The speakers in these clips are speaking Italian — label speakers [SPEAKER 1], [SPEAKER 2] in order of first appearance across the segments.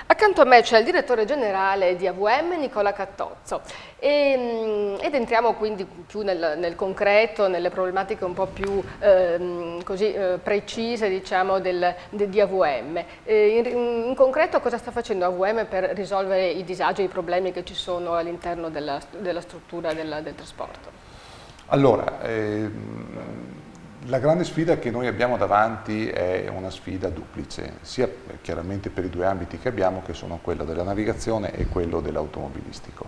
[SPEAKER 1] Accanto a me c'è il direttore generale di AVM, Nicola Cattozzo, ed entriamo quindi più nel concreto, nelle problematiche un po' più precise, diciamo, di AVM. In concreto cosa sta facendo AVM per risolvere i disagi e i problemi che ci sono all'interno della struttura del trasporto?
[SPEAKER 2] Allora, la grande sfida che noi abbiamo davanti è una sfida duplice, sia chiaramente per i due ambiti che abbiamo, che sono quello della navigazione e quello dell'automobilistico.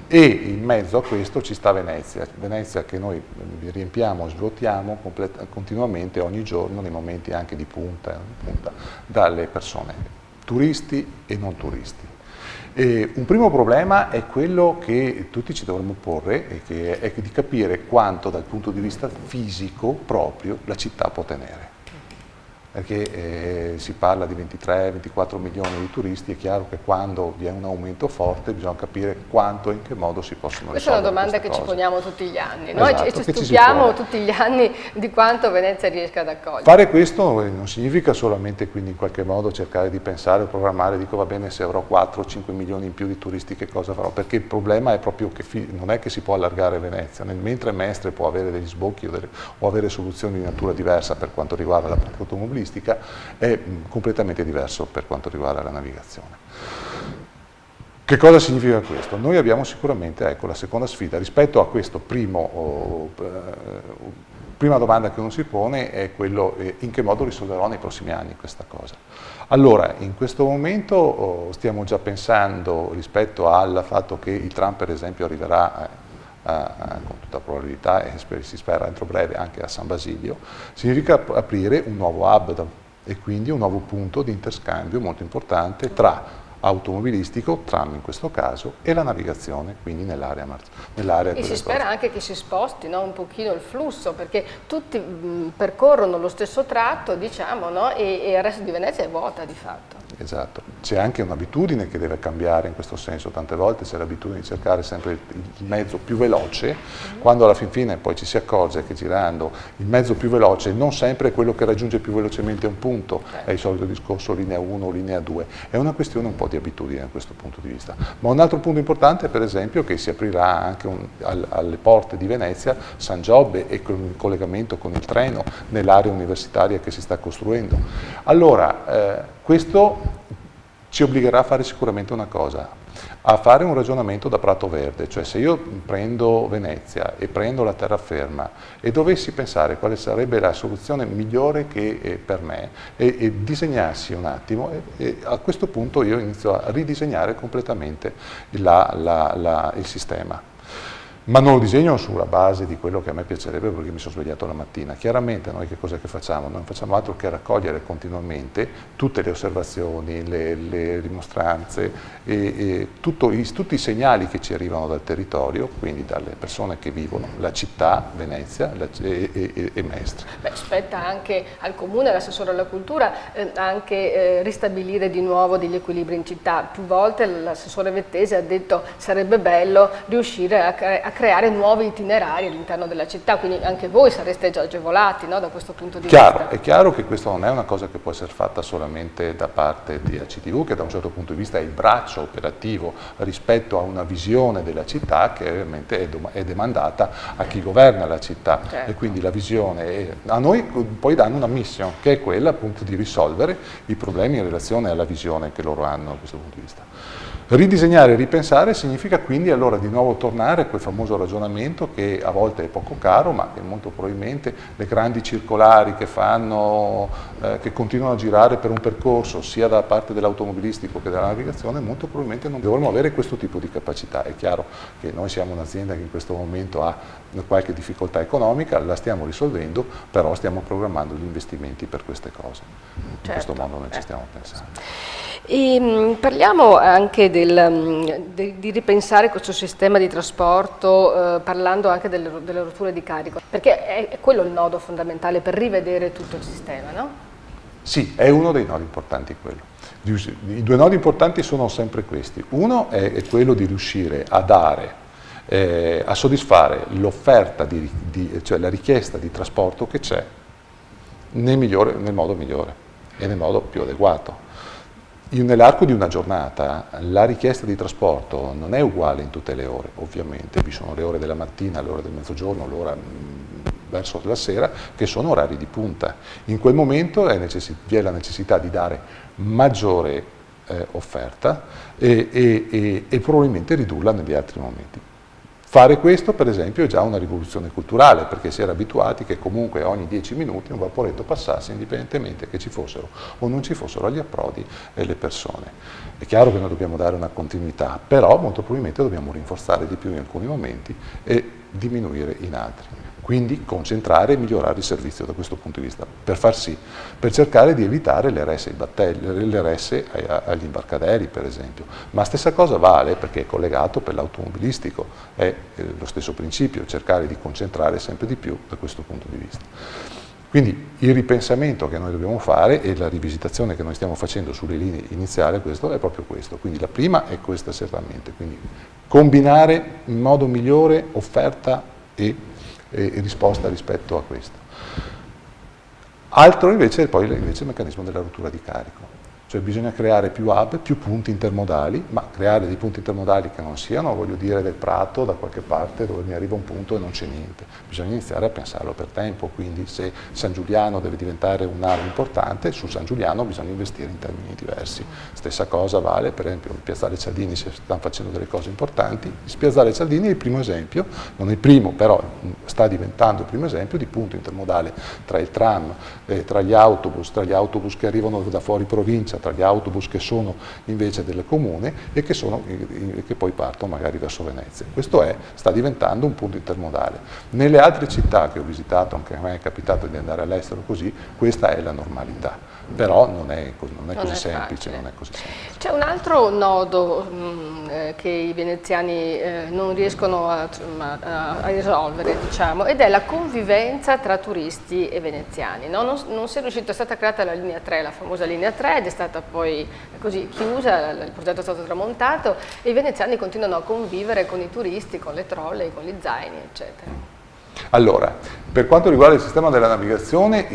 [SPEAKER 2] E in mezzo a questo ci sta Venezia, Venezia che noi riempiamo, svuotiamo continuamente ogni giorno nei momenti anche di punta dalle persone, turisti e non turisti. Un primo problema è quello che tutti ci dovremmo porre, che è di capire quanto dal punto di vista fisico proprio la città può tenere. Perché si parla di 23-24 milioni di turisti, è chiaro che quando vi è un aumento forte bisogna capire quanto e in che modo si possono
[SPEAKER 1] risolvere. Questa è una domanda che
[SPEAKER 2] cose.
[SPEAKER 1] ci poniamo tutti gli anni,
[SPEAKER 2] esatto,
[SPEAKER 1] noi ci stupiamo tutti gli anni di quanto Venezia riesca ad accogliere.
[SPEAKER 2] Fare questo non significa solamente quindi in qualche modo cercare di pensare o programmare, dico va bene se avrò 4-5 milioni in più di turisti che cosa farò, perché il problema è proprio che non è che si può allargare Venezia, mentre Mestre può avere degli sbocchi o avere soluzioni di natura diversa per quanto riguarda la parte automobilistica, è completamente diverso per quanto riguarda la navigazione. Che cosa significa questo? Noi abbiamo sicuramente, ecco, la seconda sfida rispetto a questo prima domanda che uno si pone è quello in che modo risolverò nei prossimi anni questa cosa. Allora, in questo momento stiamo già pensando rispetto al fatto che il tram per esempio arriverà con tutta probabilità e si spera entro breve anche a San Basilio, significa aprire un nuovo hub e quindi un nuovo punto di interscambio molto importante tra automobilistico, tram in questo caso, e la navigazione, quindi nell'area.
[SPEAKER 1] E si spera anche che si sposti, no, un pochino il flusso, perché tutti percorrono lo stesso tratto, diciamo, no, e il resto di Venezia è vuota di fatto.
[SPEAKER 2] Esatto, c'è anche un'abitudine che deve cambiare in questo senso, tante volte c'è l'abitudine di cercare sempre il mezzo più veloce, quando alla fin fine poi ci si accorge che girando il mezzo più veloce non sempre è quello che raggiunge più velocemente un punto, è il solito discorso linea 1 o linea 2, è una questione un po' di abitudine da questo punto di vista. Ma un altro punto importante è per esempio che si aprirà anche alle porte di Venezia San Giobbe e con il collegamento con il treno nell'area universitaria che si sta costruendo. Allora, questo ci obbligherà a fare sicuramente una cosa, a fare un ragionamento da prato verde, cioè se io prendo Venezia e prendo la terraferma e dovessi pensare quale sarebbe la soluzione migliore per me e disegnassi un attimo, a questo punto io inizio a ridisegnare completamente il sistema. Ma non lo disegno sulla base di quello che a me piacerebbe perché mi sono svegliato la mattina. Chiaramente noi che cosa che facciamo? Non facciamo altro che raccogliere continuamente tutte le osservazioni, le dimostranze e tutti i segnali che ci arrivano dal territorio, quindi dalle persone che vivono, la città, Venezia e Mestre.
[SPEAKER 1] Beh, spetta anche al Comune, all'assessore alla cultura, anche ristabilire di nuovo degli equilibri in città. Più volte l'assessore Vettese ha detto sarebbe bello riuscire a creare nuovi itinerari all'interno della città, quindi anche voi sareste già agevolati, no, da questo punto di vista.
[SPEAKER 2] È chiaro che questo non è una cosa che può essere fatta solamente da parte di ACTV, che da un certo punto di vista è il braccio operativo rispetto a una visione della città che ovviamente è demandata a chi governa la città, certo. E quindi la visione, a noi poi danno una mission che è quella appunto di risolvere i problemi in relazione alla visione che loro hanno da questo punto di vista. Ridisegnare e ripensare significa quindi allora di nuovo tornare a quel famoso ragionamento che a volte è poco caro, ma che molto probabilmente le grandi circolari che continuano a girare per un percorso sia da parte dell'automobilistico che della navigazione, molto probabilmente non dovremmo avere questo tipo di capacità. È chiaro che noi siamo un'azienda che in questo momento ha qualche difficoltà economica, la stiamo risolvendo, però stiamo programmando gli investimenti per queste cose. In questo modo noi ci stiamo pensando.
[SPEAKER 1] E parliamo anche di ripensare questo sistema di trasporto parlando anche delle rotture di carico, perché è quello il nodo fondamentale per rivedere tutto il sistema, no?
[SPEAKER 2] Sì, è uno dei nodi importanti quello. I due nodi importanti sono sempre questi. Uno è quello di riuscire a dare, a soddisfare l'offerta, cioè la richiesta di trasporto che c'è nel modo migliore e nel modo più adeguato. Nell'arco di una giornata la richiesta di trasporto non è uguale in tutte le ore, ovviamente, vi sono le ore della mattina, le ore del mezzogiorno, l'ora verso la sera, che sono orari di punta. In quel momento vi è la necessità di dare maggiore offerta e probabilmente ridurla negli altri momenti. Fare questo, per esempio, è già una rivoluzione culturale, perché si era abituati che comunque ogni 10 minuti un vaporetto passasse, indipendentemente che ci fossero o non ci fossero agli approdi le persone. È chiaro che noi dobbiamo dare una continuità, però molto probabilmente dobbiamo rinforzare di più in alcuni momenti e diminuire in altri. Quindi concentrare e migliorare il servizio da questo punto di vista, per cercare di evitare le resse agli imbarcaderi, per esempio. Ma stessa cosa vale perché è collegato per l'automobilistico, è lo stesso principio, cercare di concentrare sempre di più da questo punto di vista. Quindi il ripensamento che noi dobbiamo fare e la rivisitazione che noi stiamo facendo sulle linee iniziali è proprio questo. Quindi la prima è questa certamente, quindi combinare in modo migliore offerta e risposta rispetto a questo. Altro invece è poi il meccanismo della rottura di carico, cioè bisogna creare più hub, più punti intermodali, ma creare dei punti intermodali che non siano, voglio dire, del prato da qualche parte dove mi arriva un punto e non c'è niente. Bisogna iniziare a pensarlo per tempo, quindi se San Giuliano deve diventare un hub importante, su San Giuliano bisogna investire in termini diversi. Stessa cosa vale, per esempio, in Piazzale Cialdini si stanno facendo delle cose importanti. Piazzale Cialdini è il primo esempio, non è il primo, però sta diventando il primo esempio di punto intermodale tra il tram, tra gli autobus che arrivano da fuori provincia, tra gli autobus che sono invece del comune e che poi partono magari verso Venezia. Questo sta diventando un punto intermodale. Nelle altre città che ho visitato, anche a me è capitato di andare all'estero così, questa è la normalità, però non è così semplice.
[SPEAKER 1] C'è un altro nodo che i veneziani non riescono a risolvere, diciamo, ed è la convivenza tra turisti e veneziani. No? Non si è riuscito, è stata creata la linea 3, la famosa linea 3, ed è stata poi così chiusa, il progetto è stato tramontato e i veneziani continuano a convivere con i turisti, con le trolley, con gli zaini, eccetera.
[SPEAKER 2] Allora, per quanto riguarda il sistema della navigazione,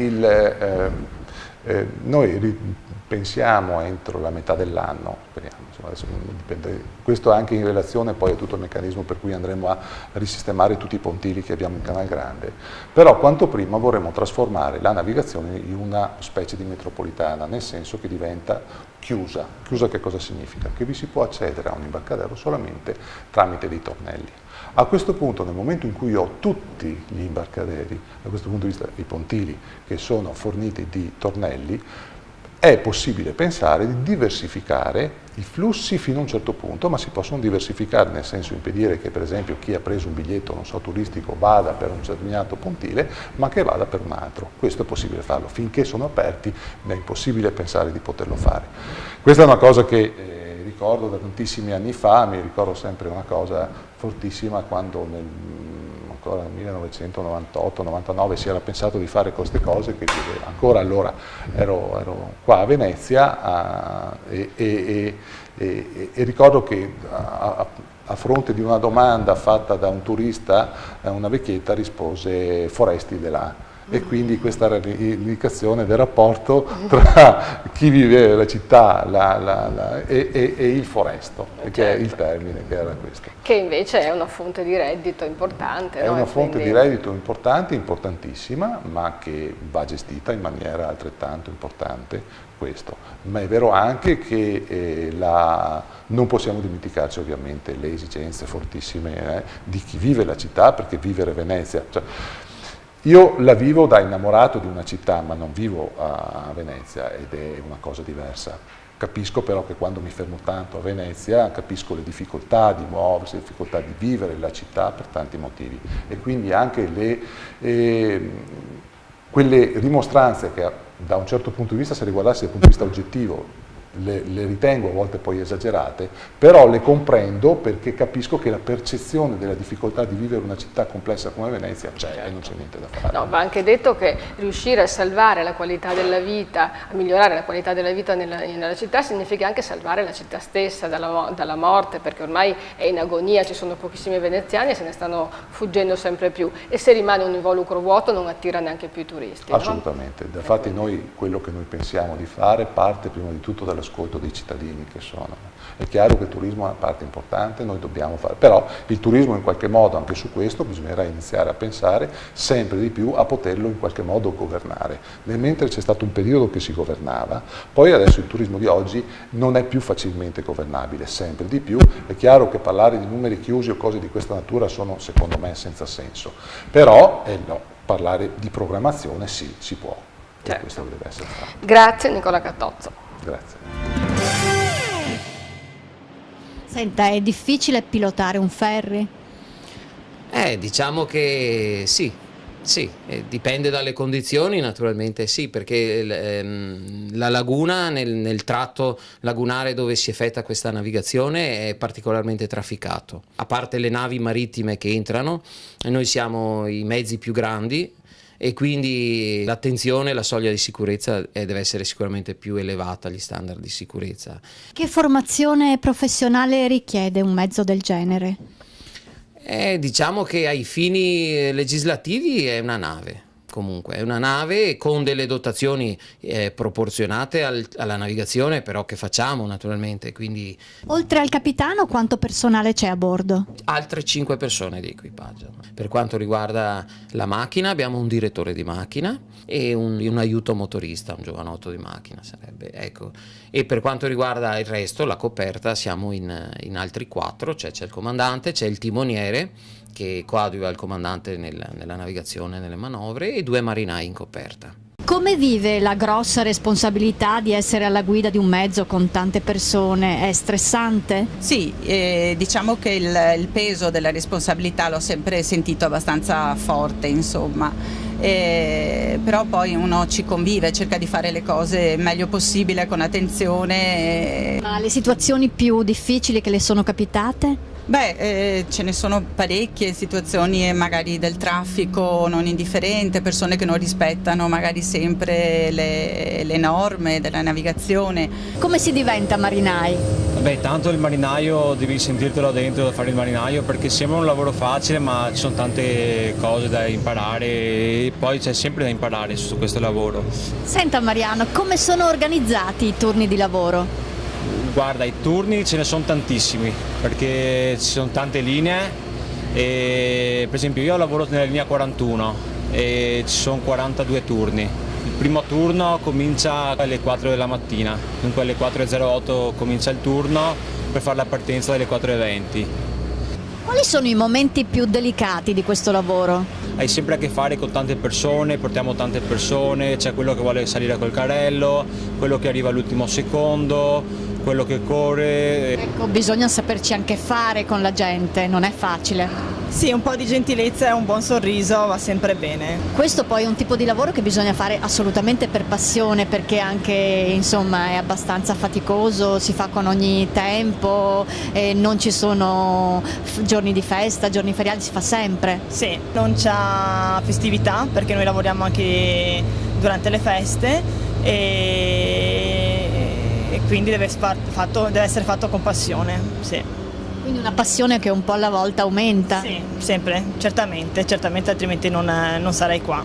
[SPEAKER 2] noi pensiamo entro la metà dell'anno, speriamo, insomma, adesso dipende, questo anche in relazione poi a tutto il meccanismo per cui andremo a risistemare tutti i pontili che abbiamo in Canal Grande, però quanto prima vorremmo trasformare la navigazione in una specie di metropolitana, nel senso che diventa chiusa. Chiusa che cosa significa? Che vi si può accedere a un imbarcadero solamente tramite dei tornelli. A questo punto, nel momento in cui ho tutti gli imbarcaderi, da questo punto di vista i pontili che sono forniti di tornelli, è possibile pensare di diversificare i flussi fino a un certo punto, ma si possono diversificare nel senso impedire che per esempio chi ha preso un biglietto, non so, turistico vada per un determinato pontile, ma che vada per un altro. Questo è possibile farlo, finché sono aperti è impossibile pensare di poterlo fare. Questa è una cosa che ricordo da tantissimi anni fa, mi ricordo sempre una cosa fortissima quando ancora nel 1998-99 si era pensato di fare queste cose, che ancora allora ero qua a Venezia e ricordo che a fronte di una domanda fatta da un turista, una vecchietta rispose Foresti de là. E quindi questa era l'indicazione del rapporto tra chi vive nella città e il foresto, che è il termine che era questo.
[SPEAKER 1] Che invece è una fonte di reddito importante.
[SPEAKER 2] È una fonte di reddito importante, importantissima, ma che va gestita in maniera altrettanto importante questo. Ma è vero anche che non possiamo dimenticarci ovviamente le esigenze fortissime di chi vive la città, perché vivere Venezia... Io la vivo da innamorato di una città, ma non vivo a Venezia ed è una cosa diversa. Capisco però che quando mi fermo tanto a Venezia, capisco le difficoltà di muoversi, le difficoltà di vivere la città per tanti motivi. E quindi anche quelle rimostranze che da un certo punto di vista, se le guardassi dal punto di vista oggettivo, le ritengo a volte poi esagerate, però le comprendo perché capisco che la percezione della difficoltà di vivere una città complessa come Venezia c'è e non c'è niente da fare.
[SPEAKER 1] No, va anche detto che riuscire a salvare la qualità della vita, a migliorare la qualità della vita nella città significa anche salvare la città stessa dalla morte, perché ormai è in agonia, ci sono pochissimi veneziani e se ne stanno fuggendo sempre più e se rimane un involucro vuoto non attira neanche più i turisti.
[SPEAKER 2] Assolutamente, no? Infatti noi quello che noi pensiamo di fare parte prima di tutto dalla l'ascolto dei cittadini che sono. È chiaro che il turismo è una parte importante, noi dobbiamo fare, però il turismo in qualche modo, anche su questo, bisognerà iniziare a pensare sempre di più a poterlo in qualche modo governare. Mentre c'è stato un periodo che si governava, poi adesso il turismo di oggi non è più facilmente governabile, sempre di più. È chiaro che parlare di numeri chiusi o cose di questa natura sono, secondo me, senza senso, però no, parlare di programmazione sì, si può, e questo deve essere fatto.
[SPEAKER 1] Grazie Nicola Catozzo.
[SPEAKER 2] Grazie.
[SPEAKER 3] Senta, è difficile pilotare un ferry?
[SPEAKER 4] Diciamo che sì, dipende dalle condizioni, naturalmente sì, perché la laguna, nel tratto lagunare dove si effettua questa navigazione, è particolarmente trafficato. A parte le navi marittime che entrano, noi siamo i mezzi più grandi, e quindi l'attenzione, la soglia di sicurezza deve essere sicuramente più elevata, gli standard di sicurezza.
[SPEAKER 3] Che formazione professionale richiede un mezzo del genere?
[SPEAKER 4] Diciamo che ai fini legislativi è una nave. Comunque è una nave con delle dotazioni proporzionate alla navigazione, però che facciamo naturalmente, quindi...
[SPEAKER 3] Oltre al capitano, quanto personale c'è a bordo?
[SPEAKER 4] Altre 5 persone di equipaggio. Per quanto riguarda la macchina, abbiamo un direttore di macchina e un aiuto motorista, un giovanotto di macchina sarebbe, ecco. E per quanto riguarda il resto, la coperta, siamo in altri 4, cioè c'è il comandante, c'è il timoniere, che coadiuva il comandante nella navigazione, nelle manovre, e 2 marinai in coperta.
[SPEAKER 3] Come vive la grossa responsabilità di essere alla guida di un mezzo con tante persone? È stressante?
[SPEAKER 5] Sì, diciamo che il peso della responsabilità l'ho sempre sentito abbastanza forte, insomma. Però poi uno ci convive, cerca di fare le cose il meglio possibile, con attenzione.
[SPEAKER 3] Ma le situazioni più difficili che le sono capitate?
[SPEAKER 5] Beh, ce ne sono parecchie situazioni, magari del traffico non indifferente, persone che non rispettano magari sempre le norme della navigazione.
[SPEAKER 3] Come si diventa marinai?
[SPEAKER 6] Beh, tanto il marinaio devi sentirtelo dentro da fare il marinaio, perché sembra un lavoro facile, ma ci sono tante cose da imparare e poi c'è sempre da imparare su questo lavoro.
[SPEAKER 3] Senta Mariano, come sono organizzati i turni di lavoro?
[SPEAKER 6] Guarda, i turni ce ne sono tantissimi, perché ci sono tante linee e per esempio io lavoro nella linea 41 e ci sono 42 turni. Il primo turno comincia alle 4 della mattina, dunque alle 4:08 comincia il turno per fare la partenza alle 4:20.
[SPEAKER 3] Quali sono i momenti più delicati di questo lavoro?
[SPEAKER 6] Hai sempre a che fare con tante persone, portiamo tante persone, c'è quello che vuole salire col carrello, quello che arriva all'ultimo secondo, quello che corre.
[SPEAKER 3] Ecco, bisogna saperci anche fare con la gente, non è facile.
[SPEAKER 7] Sì, un po' di gentilezza e un buon sorriso va sempre bene.
[SPEAKER 3] Questo poi è un tipo di lavoro che bisogna fare assolutamente per passione, perché anche insomma è abbastanza faticoso, si fa con ogni tempo, non ci sono giorni di festa, giorni feriali, si fa sempre.
[SPEAKER 7] Sì, non c'ha festività perché noi lavoriamo anche durante le feste e quindi deve essere fatto con passione, sì.
[SPEAKER 3] Quindi una passione che un po' alla volta aumenta.
[SPEAKER 7] Sì, sempre, certamente, altrimenti non sarei qua.